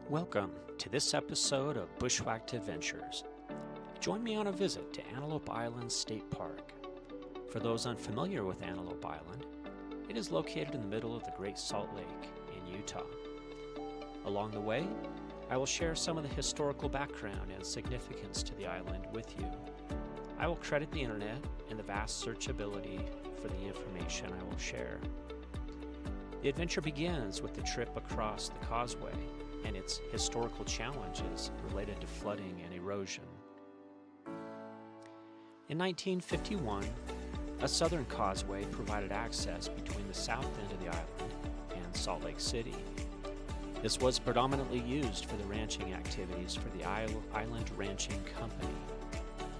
Welcome to this episode of Bushwhacked Adventures. Join me on a visit to Antelope Island State Park. For those unfamiliar with Antelope Island, it is located in the middle of the Great Salt Lake in Utah. Along the way, I will share some of the historical background and significance to the island with you. I will credit the internet and the vast searchability for the information I will share. The adventure begins with the trip across the Causeway and its historical challenges related to flooding and erosion. In 1951, a southern causeway provided access between the south end of the island and Salt Lake City. This was predominantly used for the ranching activities for the Island Ranching Company.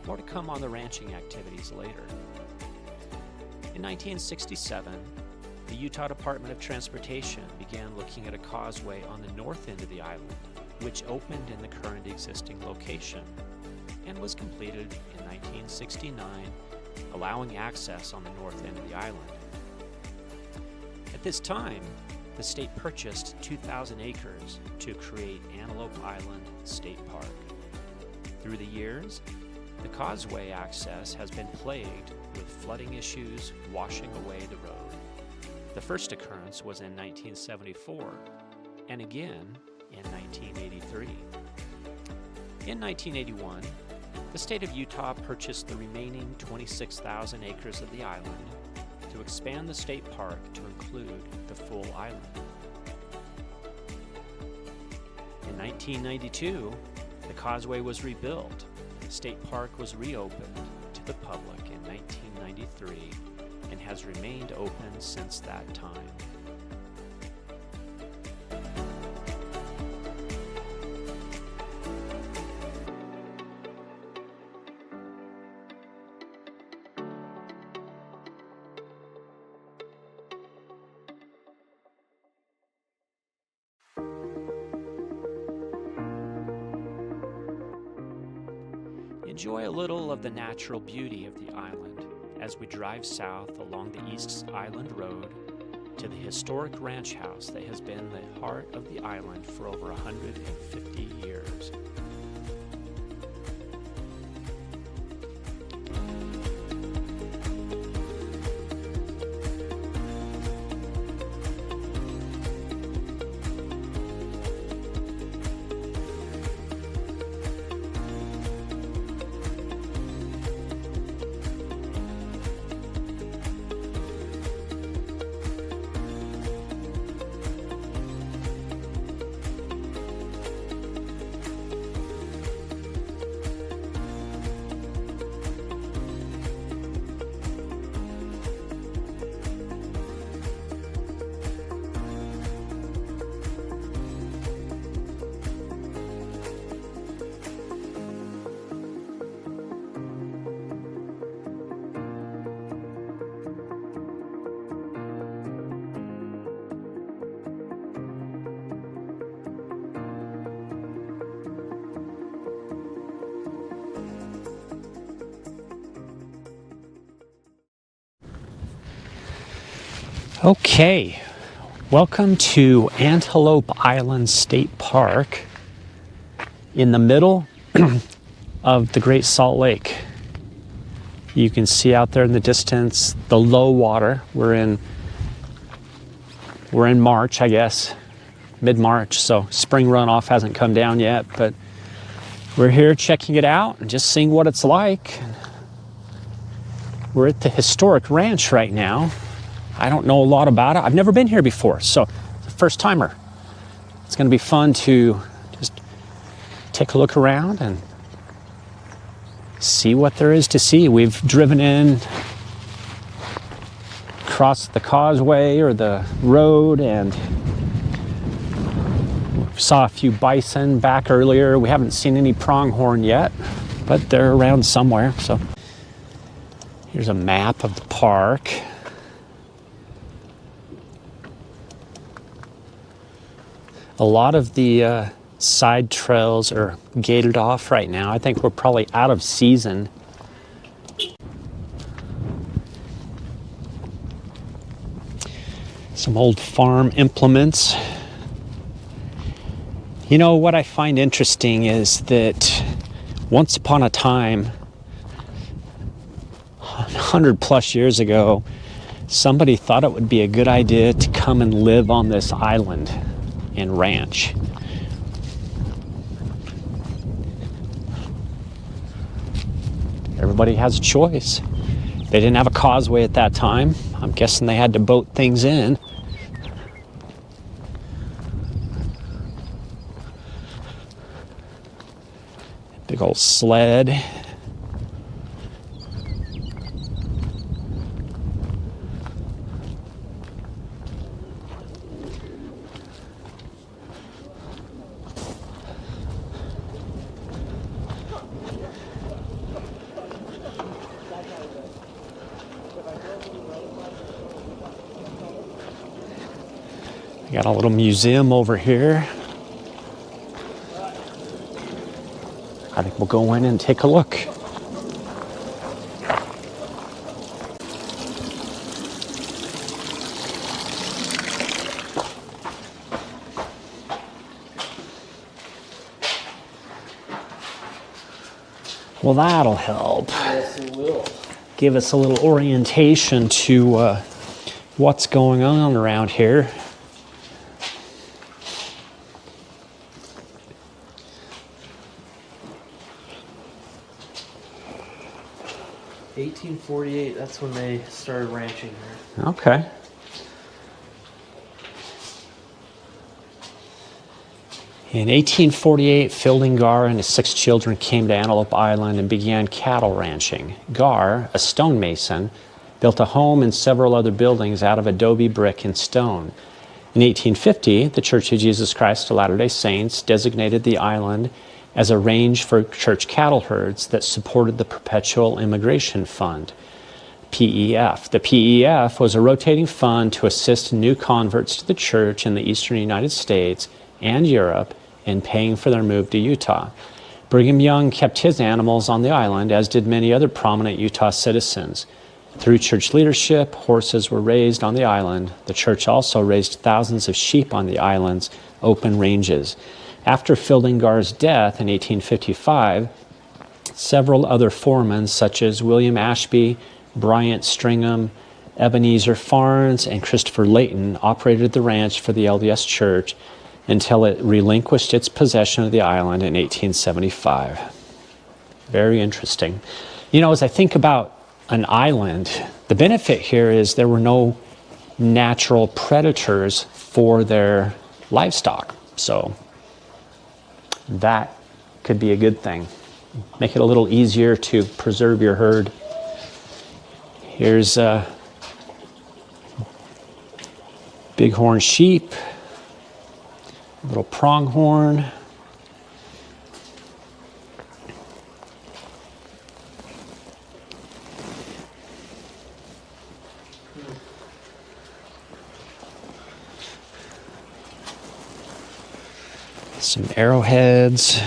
More to come on the ranching activities later. In 1967, the Utah Department of Transportation began looking at a causeway on the north end of the island, which opened in the current existing location and was completed in 1969, allowing access on the north end of the island. At this time, the state purchased 2,000 acres to create Antelope Island State Park. Through the years, the causeway access has been plagued with flooding issues washing away the road. The first occurrence was in 1974, and again in 1983. In 1981, the state of Utah purchased the remaining 26,000 acres of the island to expand the state park to include the full island. In 1992, the causeway was rebuilt, and the state park was reopened to the public in 1993 and has remained open since that time. Enjoy a little of the natural beauty of the island as we drive south along the East Island Road to the historic ranch house that has been the heart of the island for over 150 years. Okay, welcome to Antelope Island State Park in the middle of the Great Salt Lake. You can see out there in the distance the low water. We're in March, I guess, mid-March, so spring runoff hasn't come down yet, but we're here checking it out and just seeing what it's like. We're at the historic ranch right now. I don't know a lot about it. I've never been here before, so it's a first timer. It's going to be fun to just take a look around and see what there is to see. We've driven in across the causeway or the road and saw a few bison back earlier. We haven't seen any pronghorn yet, but they're around somewhere. So here's a map of the park. A lot of the side trails are gated off right now. I think we're probably out of season. Some old farm implements. You know, what I find interesting is that once upon a time, 100 plus years ago, somebody thought it would be a good idea to come and live on this island and ranch. Everybody has a choice. They didn't have a causeway at that time. I'm guessing they had to boat things in. Big old sled. Got a little museum over here. I think we'll go in and take a look. Well, that'll help. Yes, it will. Give us a little orientation to what's going on around here. In 1848, that's when they started ranching here. Okay. In 1848, Fielding Garr and his 6 children came to Antelope Island and began cattle ranching. Garr, a stonemason, built a home and several other buildings out of adobe, brick, and stone. In 1850, the Church of Jesus Christ of Latter-day Saints designated the island as a range for church cattle herds that supported the Perpetual Immigration Fund, PEF. The PEF was a rotating fund to assist new converts to the church in the eastern United States and Europe in paying for their move to Utah. Brigham Young kept his animals on the island, as did many other prominent Utah citizens. Through church leadership, horses were raised on the island. The church also raised thousands of sheep on the island's open ranges. After Fielding Garr's death in 1855, several other foremen, such as William Ashby, Bryant Stringham, Ebenezer Farnes, and Christopher Layton, operated the ranch for the LDS Church until it relinquished its possession of the island in 1875. Very interesting. You know, as I think about an island, the benefit here is there were no natural predators for their livestock. So that could be a good thing. Make it a little easier to preserve your herd. Here's a bighorn sheep, little pronghorn. Some arrowheads.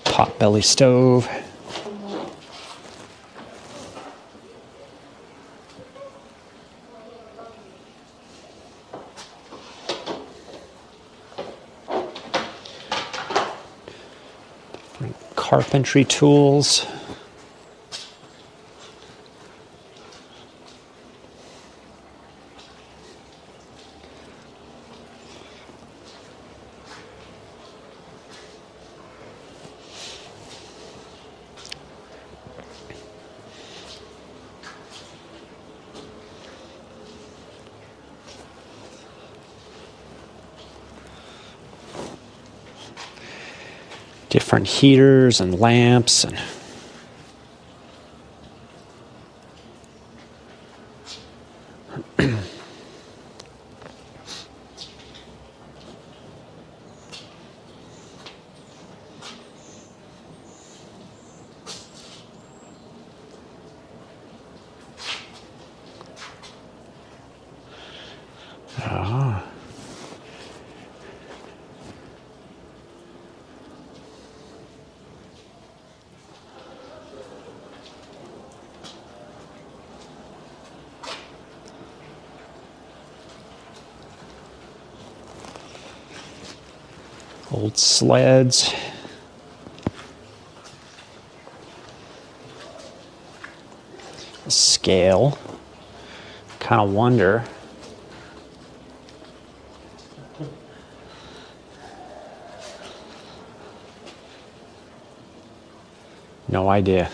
Potbelly stove. Carpentry tools. Different heaters and lamps and Old sleds. A scale. Kind of wonder. No idea.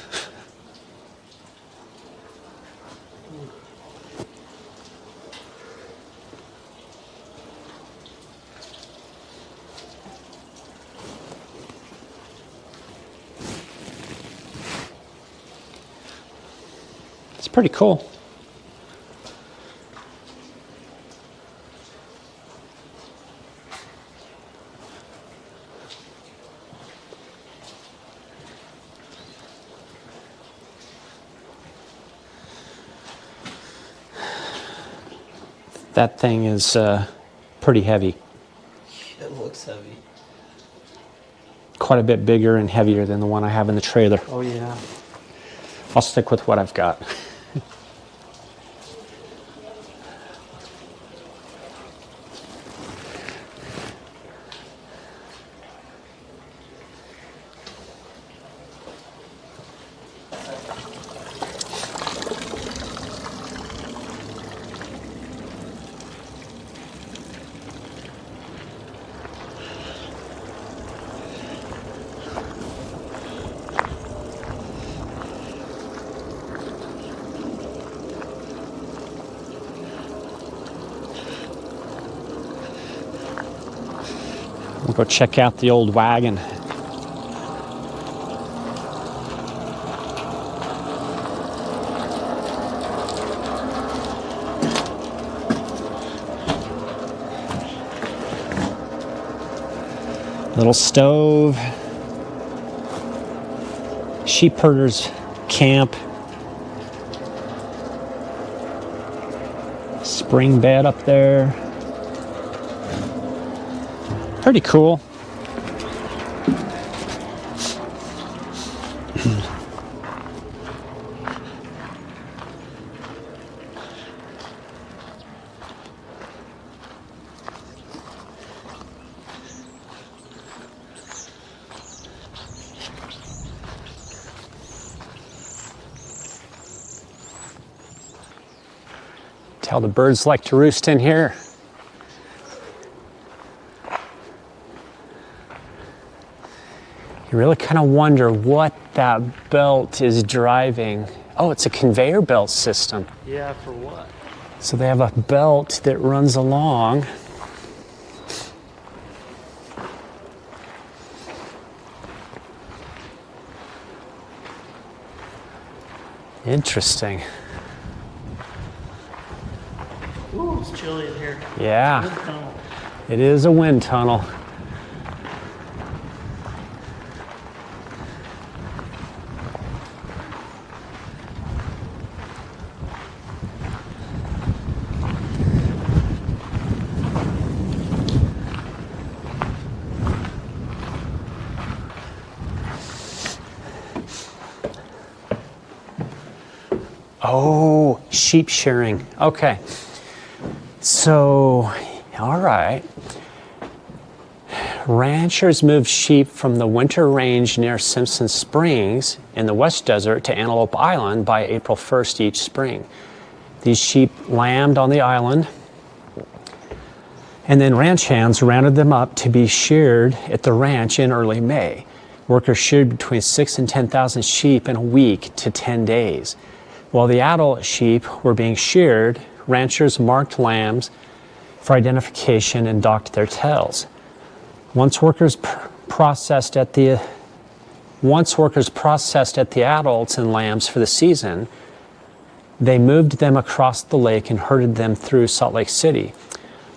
It's pretty cool. That thing is pretty heavy. It looks heavy. Quite a bit bigger and heavier than the one I have in the trailer. Oh yeah. I'll stick with what I've got. We'll go check out the old wagon. Little stove. Sheep herders camp. Spring bed up there. Pretty cool. Tell the birds like to roost in here. You really kind of wonder what that belt is driving. Oh, it's a conveyor belt system. Yeah, for what? So they have a belt that runs along. Interesting. Ooh, it's chilly in here. Yeah, Wind tunnel. it is a wind tunnel. Oh, sheep shearing. Okay. So, all right. Ranchers moved sheep from the winter range near Simpson Springs in the West Desert to Antelope Island by April 1st each spring. These sheep lambed on the island, and then ranch hands rounded them up to be sheared at the ranch in early May. Workers sheared between 6,000 and 10,000 sheep in a week to 10 days. While the adult sheep were being sheared, ranchers marked lambs for identification and docked their tails. Once workers processed at the adults and lambs for the season, they moved them across the lake and herded them through Salt Lake City,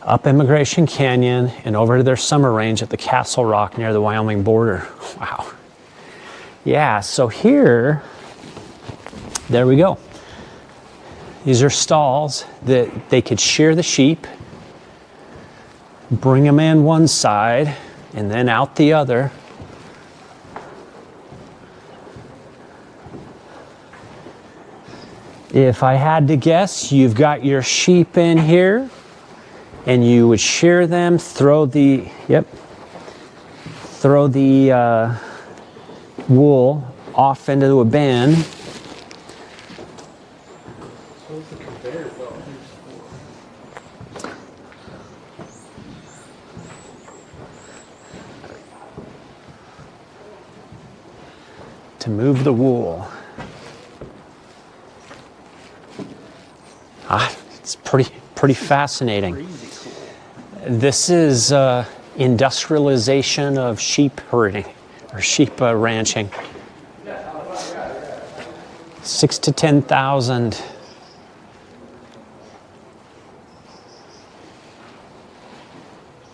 up Immigration Canyon, and over to their summer range at the Castle Rock near the Wyoming border. Wow. Yeah, so here, there we go. These are stalls that they could shear the sheep, bring them in one side, and then out the other. If I had to guess, you've got your sheep in here, and you would shear them, throw the, throw the wool off into a bin. Where's the conveyor belt? To move the wool. It's pretty fascinating. Crazy cool. This is industrialization of sheep herding or sheep ranching. 6,000 to 10,000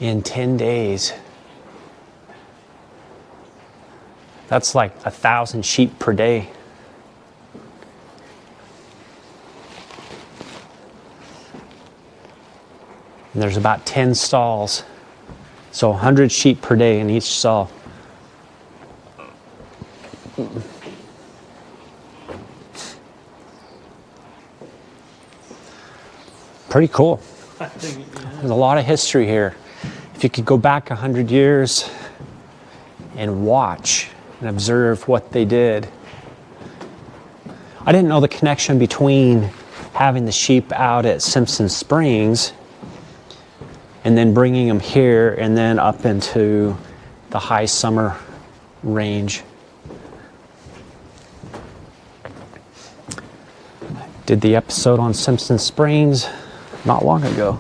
in 10 days. That's like 1,000 sheep per day. And there's about 10 stalls. So 100 sheep per day in each stall. Pretty cool. There's a lot of history here. If you could go back 100 years and watch and observe what they did. I didn't know the connection between having the sheep out at Simpson Springs and then bringing them here and then up into the high summer range. Did the episode on Simpson Springs not long ago.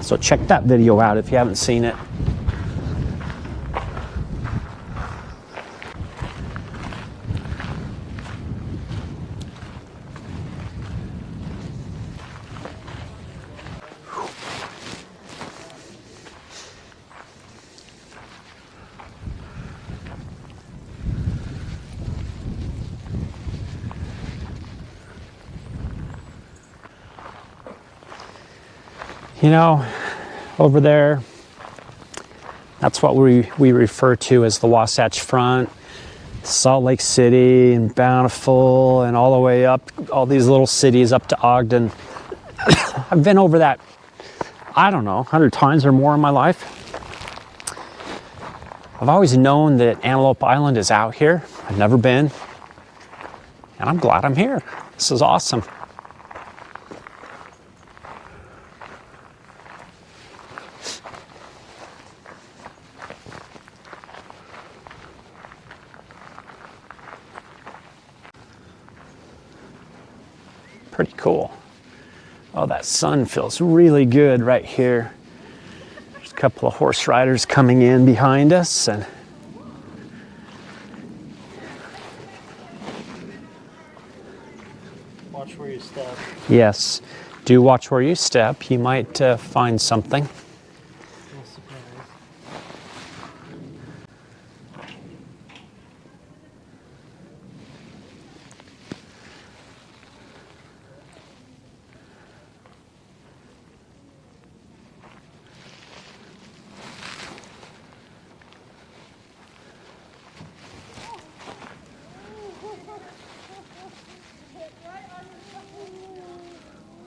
So check that video out if you haven't seen it. You know, over there, that's what we refer to as the Wasatch Front, Salt Lake City and Bountiful and all the way up, all these little cities up to Ogden. I've been over that, I don't know, 100 times or more in my life. I've always known that Antelope Island is out here. I've never been, and I'm glad I'm here. This is awesome. Pretty cool. Oh, that sun feels really good right here. There's a couple of horse riders coming in behind us, and Watch where you step. yes, do watch where you step. You might find something. No surprise.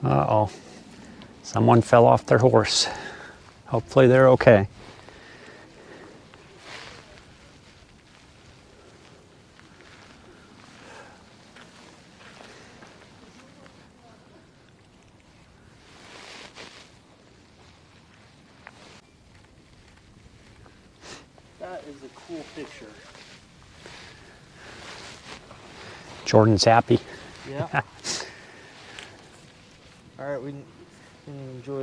Uh-oh. Someone fell off their horse. Hopefully they're okay. That is a cool picture. Jordan's happy. Yeah. All right, we can enjoy.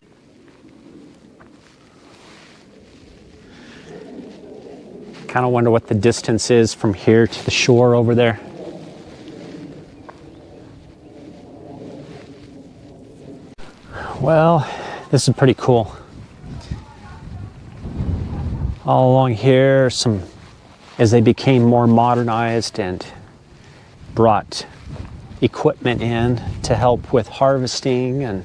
Kind of wonder what the distance is from here to the shore over there. Well, this is pretty cool. All along here, as they became more modernized and brought equipment in to help with harvesting and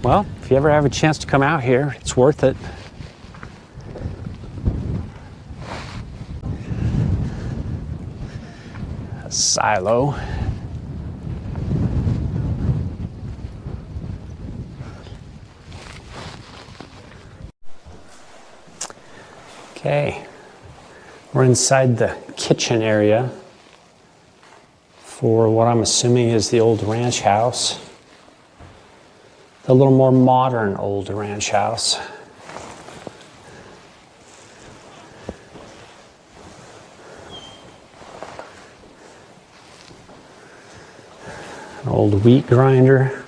well, if you ever have a chance to come out here, it's worth it. silo. Okay, we're inside the kitchen area for what I'm assuming is the old ranch house. The little more modern old ranch house. An old wheat grinder.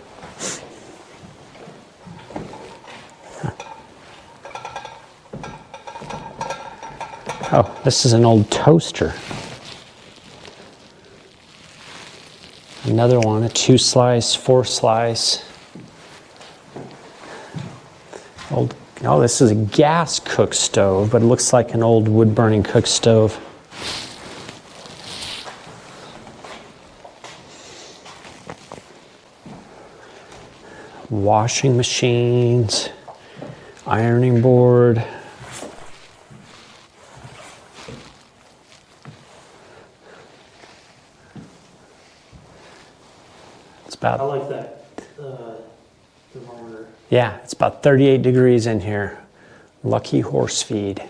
Oh, this is an old toaster. Another one, a 2-slice, 4-slice. Old, oh, this is a gas cook stove, but it looks like an old wood-burning cook stove. Washing machines, ironing board. I like that thermometer. Yeah, it's about 38 degrees in here. Lucky horse feed.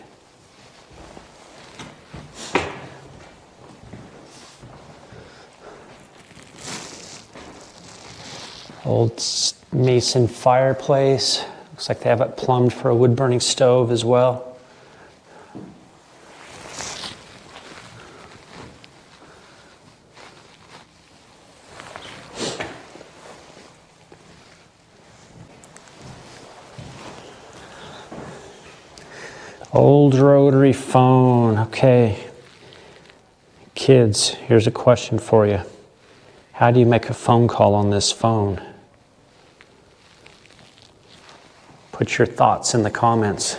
Old mason fireplace. Looks like they have it plumbed for a wood-burning stove as well. Old rotary phone. Okay. Kids, here's a question for you. How do you make a phone call on this phone? Put your thoughts in the comments.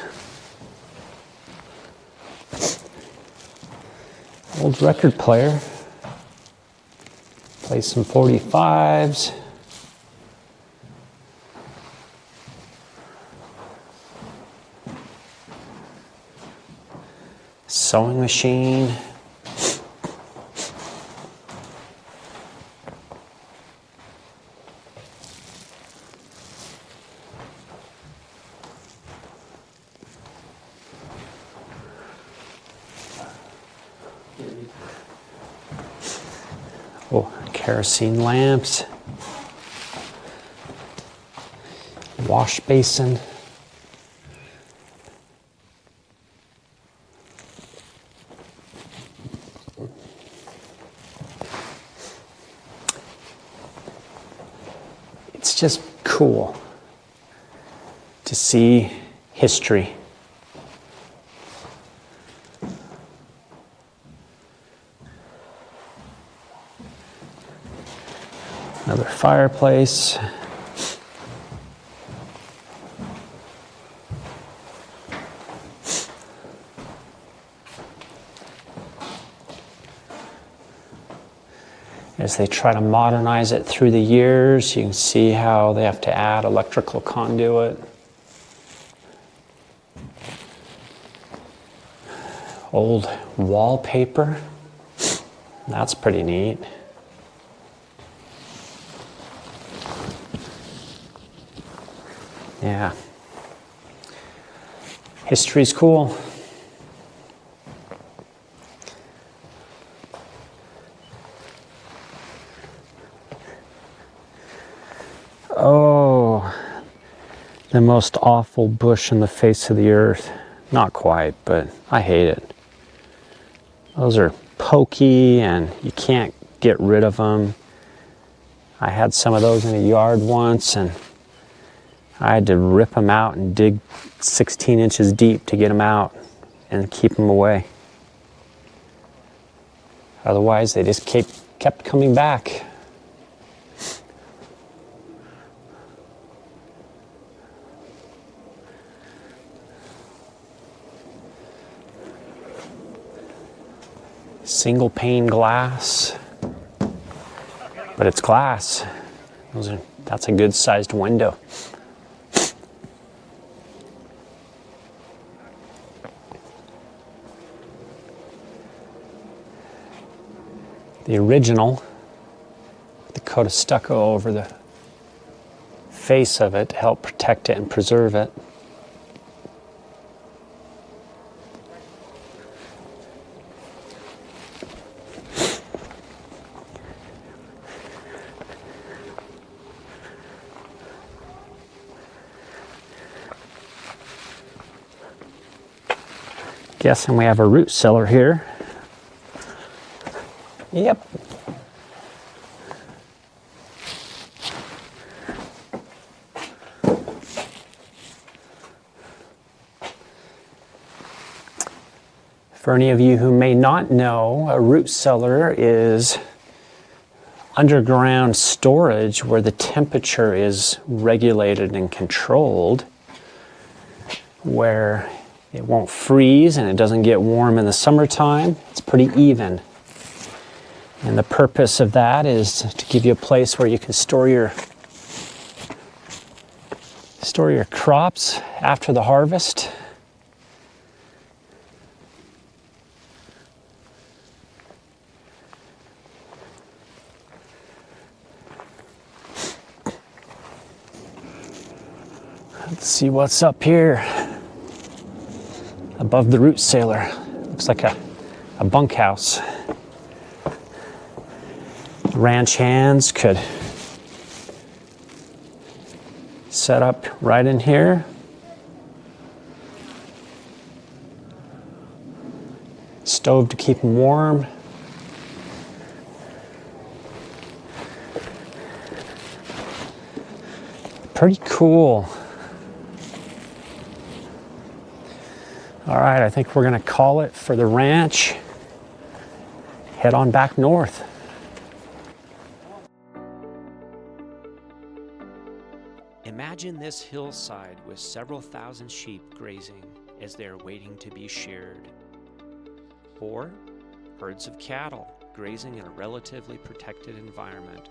Old record player. Play some 45s. Sewing machine. Oh, kerosene lamps. Wash basin. It's just cool to see history. Another fireplace. As they try to modernize it through the years, you can see how they have to add electrical conduit. Old wallpaper. That's pretty neat. Yeah. History's cool. Oh, the most awful bush on the face of the earth. Not quite, but I hate it. Those are pokey and you can't get rid of them. I had some of those in a yard once and I had to rip them out and dig 16 inches deep to get them out and keep them away. Otherwise, they just kept coming back. Single pane glass, but it's glass. That's a good sized window. the original, with the coat of stucco over the face of it to help protect it and preserve it. Guessing we have a root cellar here. Yep. For any of you who may not know, a root cellar is underground storage where the temperature is regulated and controlled, where it won't freeze and it doesn't get warm in the summertime. It's pretty even. And the purpose of that is to give you a place where you can store your crops after the harvest. Let's see what's up here above the root cellar. Looks like a bunkhouse. Ranch hands could set up right in here. Stove to keep them warm. Pretty cool. All right, I think we're gonna call it for the ranch. Head on back north. Imagine this hillside with several thousand sheep grazing as they are waiting to be sheared. Or herds of cattle grazing in a relatively protected environment,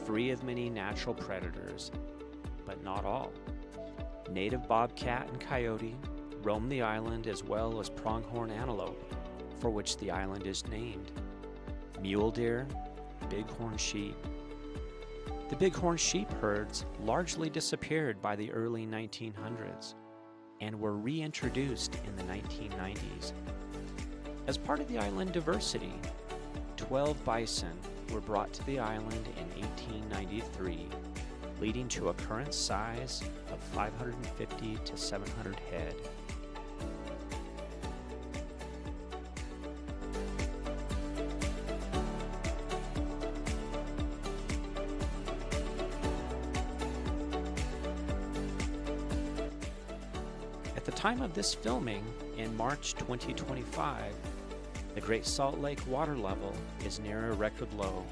free of many natural predators, but not all. Native bobcat and coyote roam the island, as well as pronghorn antelope, for which the island is named. Mule deer, bighorn sheep. The bighorn sheep herds largely disappeared by the early 1900s and were reintroduced in the 1990s. As part of the island diversity, 12 bison were brought to the island in 1893, leading to a current size of 550 to 700 head. At the time of this filming, in March 2025, the Great Salt Lake water level is near a record low,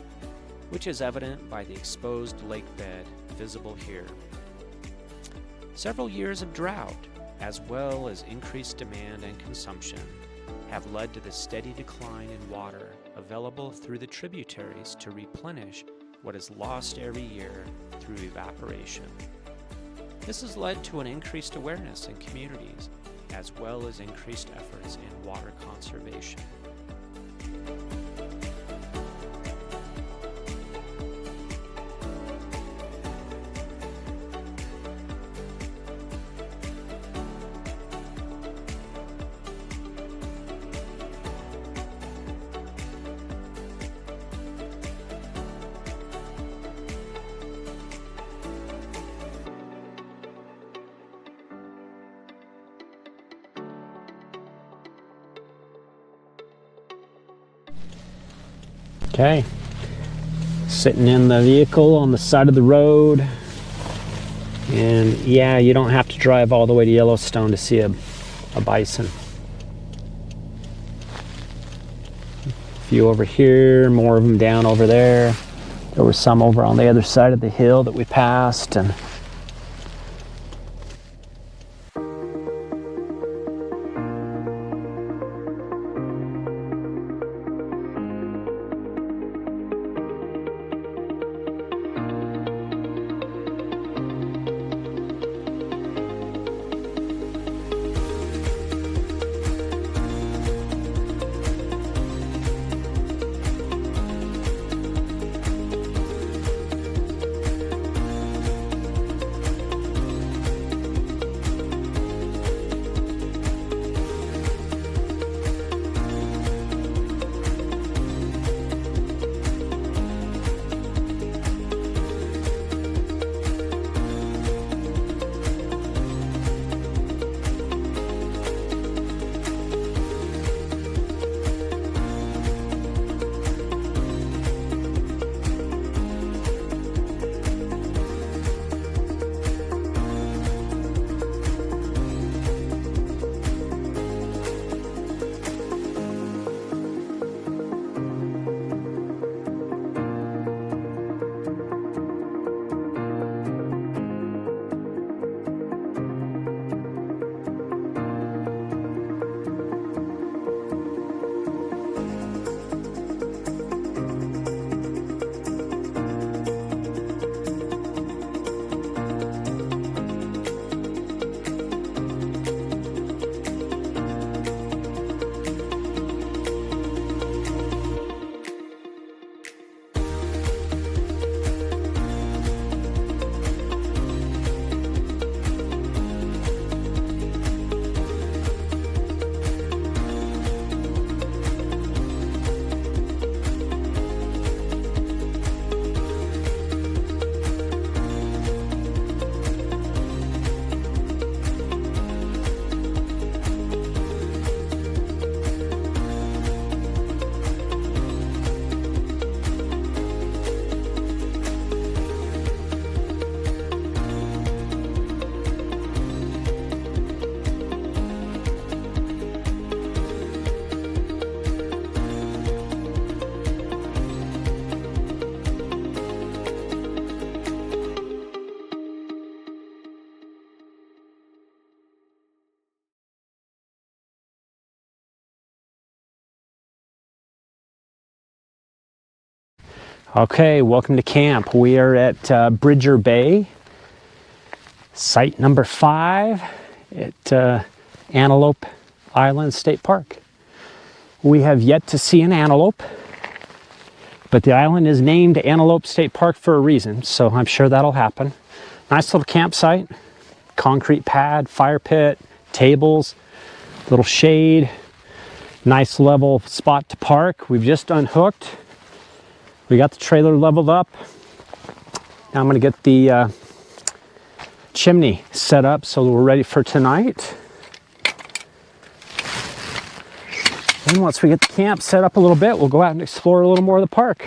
which is evident by the exposed lake bed visible here. Several years of drought, as well as increased demand and consumption, have led to the steady decline in water available through the tributaries to replenish what is lost every year through evaporation. This has led to an increased awareness in communities, as well as increased efforts in water conservation. Okay, sitting in the vehicle on the side of the road, and yeah, you don't have to drive all the way to Yellowstone to see a bison. A few over here, more of them down over there. There were some over on the other side of the hill that we passed, and Okay, welcome to camp. We are at Bridger Bay, site number 5 at Antelope Island State Park. We have yet to see an antelope, but the island is named Antelope State Park for a reason, so I'm sure that'll happen. Nice little campsite, concrete pad, fire pit, tables, little shade, nice level spot to park. We've just unhooked. We got the trailer leveled up. Now I'm gonna get the chimney set up so we're ready for tonight. And once we get the camp set up a little bit, we'll go out and explore a little more of the park.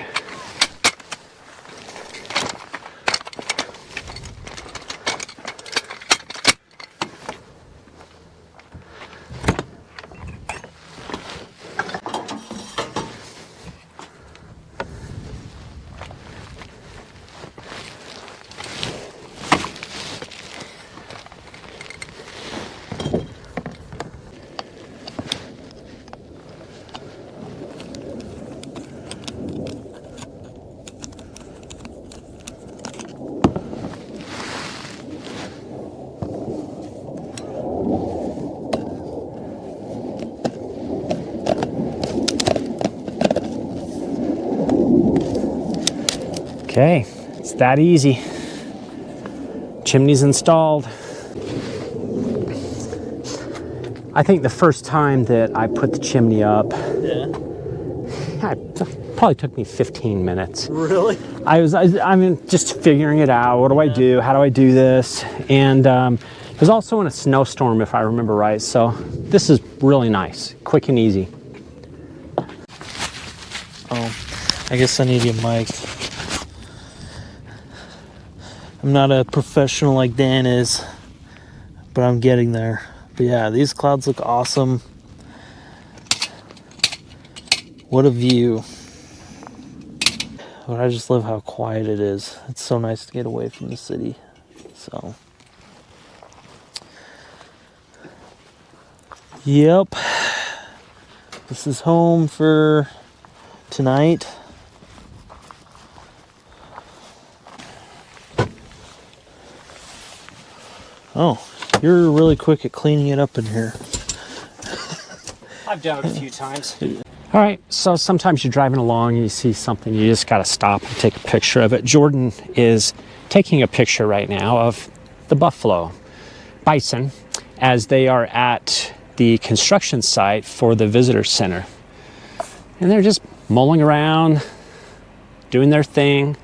Okay, it's that easy. Chimney's installed. I think the first time that I put the chimney up, it probably took me 15 minutes. Really? I mean, just figuring it out. What do I do? How do I do this? And it was also in a snowstorm, if I remember right. So this is really nice, quick and easy. Oh, I guess I need your mic. I'm not a professional like Dan is, but I'm getting there. But yeah, these clouds look awesome. What a view. But I just love how quiet it is. It's so nice to get away from the city. So, yep. This is home for tonight. Oh, you're really quick at cleaning it up in here. I've done it a few times. All right, so sometimes you're driving along and you see something, you just gotta stop and take a picture of it. Jordan is taking a picture right now of the buffalo, bison, as they are at the construction site for the visitor center. And they're just mulling around, doing their thing.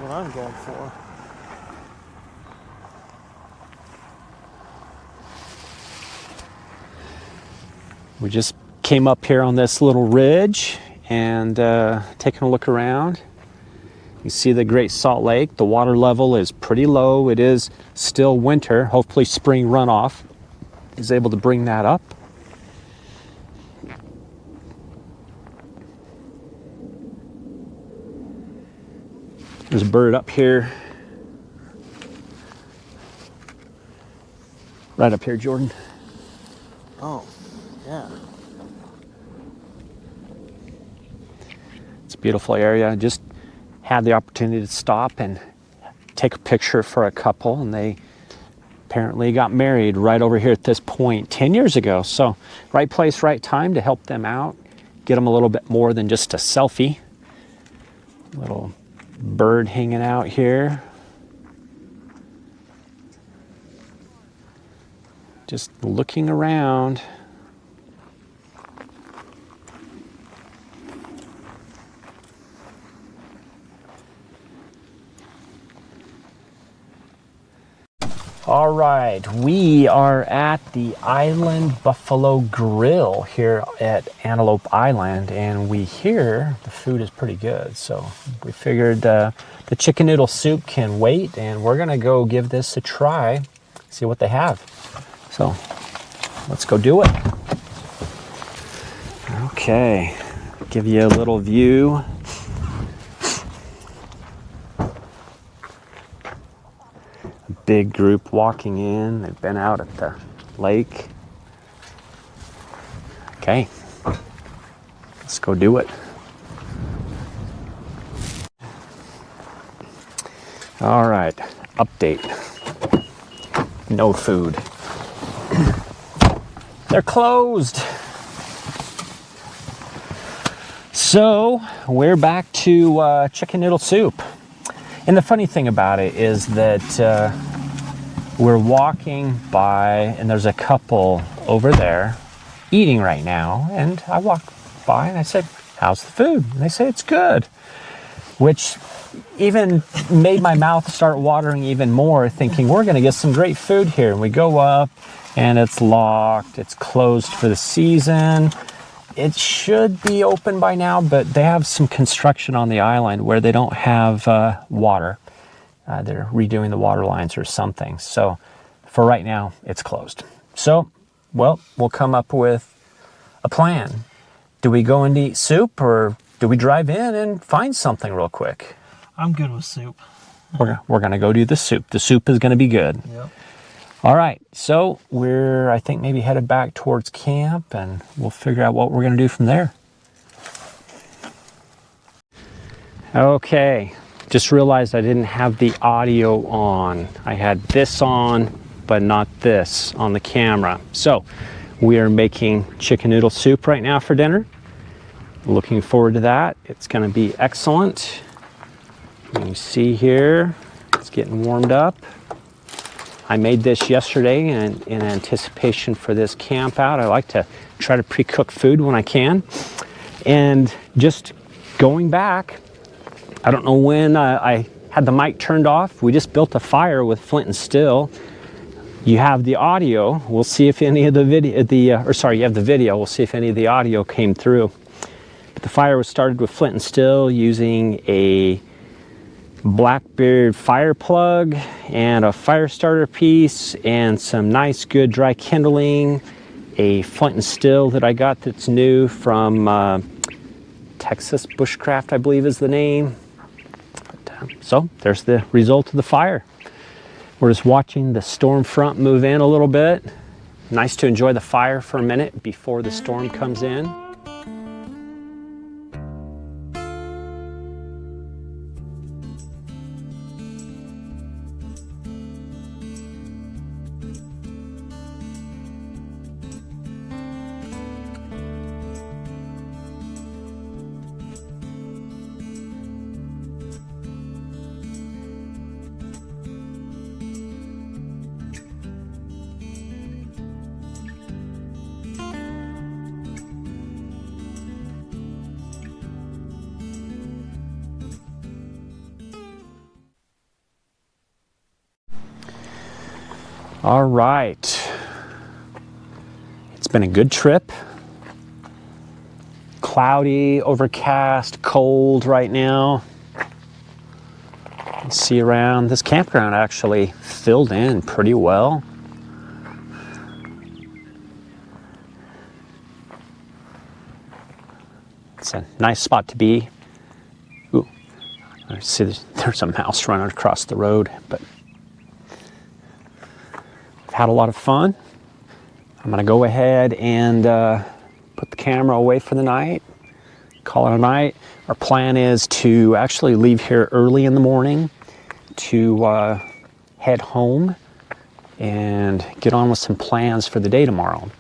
what I'm going for. We just came up here on this little ridge and taking a look around. You see the Great Salt Lake. The water level is pretty low. It is still winter. Hopefully spring runoff is able to bring that up. There's a bird up here. Right up here, Jordan. Oh, yeah. It's a beautiful area. Just had the opportunity to stop and take a picture for a couple, and they apparently got married right over here at this point 10 years ago. So right place, right time to help them out, get them a little bit more than just a selfie. Little bird hanging out here. Just looking around. All right, we are at the Island Buffalo Grill here at Antelope Island, and we hear the food is pretty good. So we figured the chicken noodle soup can wait, and we're gonna go give this a try, see what they have. So let's go do it. Okay, give you a little view. Big group walking in. They've been out at the lake. Okay, let's go do it. All right, update. No food. They're closed. So we're back to chicken noodle soup. And the funny thing about it is that we're walking by, and there's a couple over there eating right now. And I walk by and I said, "How's the food?" And they say, "It's good," which even made my mouth start watering even more, thinking we're going to get some great food here. And we go up, and it's locked. It's closed for the season. It should be open by now, but they have some construction on the island where they don't have water. They're redoing the water lines or something. So for right now, it's closed. So, well, we'll come up with a plan. Do we go and eat soup, or do we drive in and find something real quick? I'm good with soup. We're going to go do the soup. The soup is going to be good. Yep. All right, so we're, I think, maybe headed back towards camp, and we'll figure out what we're going to do from there. Okay, just realized I didn't have the audio on. I had this on, but not this on the camera. So we are making chicken noodle soup right now for dinner. Looking forward to that. It's going to be excellent. You can see here, it's getting warmed up. I made this yesterday in anticipation for this camp out. I like to try to pre-cook food when I can. And just going back, I don't know when I had the mic turned off. We just built a fire with flint and steel. You have the audio. We'll see if any of the video, you have the video. We'll see if any of the audio came through. But the fire was started with flint and steel using a Blackbeard fire plug and a fire starter piece and some nice good dry kindling, a flint and steel that I got that's new from Texas Bushcraft, I believe is the name. So there's the result of the fire. We're just watching the storm front move in a little bit. Nice to enjoy the fire for a minute before the storm comes in. All right. It's been a good trip. Cloudy, overcast, cold right now. Let's see around. This campground actually filled in pretty well. It's a nice spot to be. Ooh, I see there's a mouse running across the road, but I've had a lot of fun. I'm gonna go ahead and put the camera away for the night, call it a night. Our plan is to actually leave here early in the morning to head home and get on with some plans for the day tomorrow.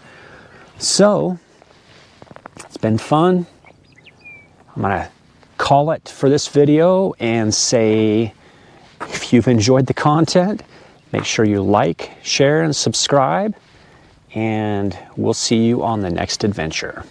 So, it's been fun. I'm gonna call it for this video and say, if you've enjoyed the content, make sure you like, share, and subscribe, and we'll see you on the next adventure.